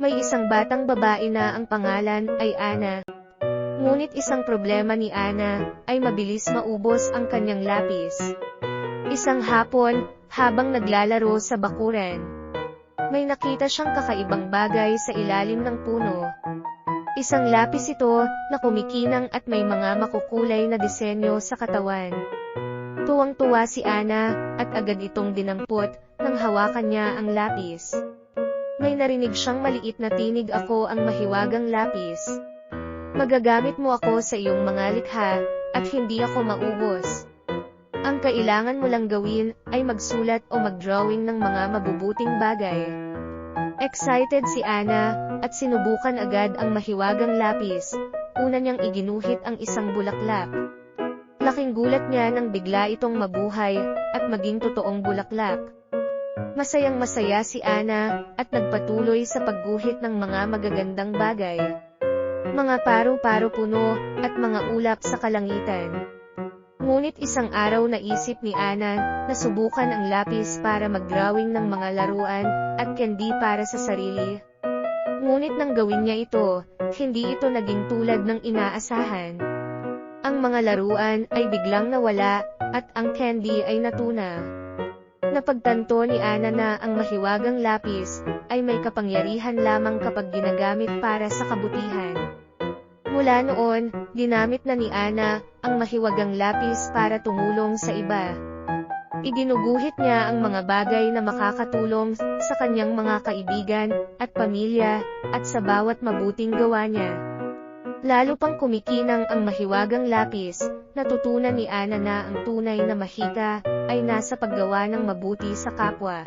May isang batang babae na ang pangalan ay Ana. Ngunit isang problema ni Ana ay mabilis maubos ang kanyang lapis. Isang hapon, habang naglalaro sa bakuran, may nakita siyang kakaibang bagay sa ilalim ng puno. Isang lapis ito na kumikinang at may mga makukulay na disenyo sa katawan. Tuwang-tuwa si Ana at agad itong dinampot nang hawakan niya ang lapis. May narinig siyang maliit na tinig, "Ako ang mahiwagang lapis. Magagamit mo ako sa iyong mga likha at hindi ako maubos. Ang kailangan mo lang gawin ay magsulat o mag-drawing ng mga mabubuting bagay." Excited si Ana at sinubukan agad ang mahiwagang lapis. Una niyang iginuhit ang isang bulaklak. Laking gulat niya nang bigla itong mabuhay at maging totoong bulaklak. Masayang-masaya si Ana at nagpatuloy sa pagguhit ng mga magagandang bagay. Mga paru-paro puno at mga ulap sa kalangitan. Ngunit isang araw naisip ni Ana na subukan ang lapis para mag-drawing ng mga laruan at candy para sa sarili. Ngunit nang gawin niya ito, hindi ito naging tulad ng inaasahan. Ang mga laruan ay biglang nawala at ang candy ay natuna. Napagtanto ni Ana na ang mahiwagang lapis ay may kapangyarihan lamang kapag ginagamit para sa kabutihan. Mula noon, ginamit na ni Ana ang mahiwagang lapis para tumulong sa iba. Iginuguhit niya ang mga bagay na makakatulong sa kanyang mga kaibigan at pamilya at sa bawat mabuting gawa niya. Lalo pang kumikinang ang mahiwagang lapis, natutunan ni Ana na ang tunay na mahika ay nasa paggawa ng mabuti sa kapwa.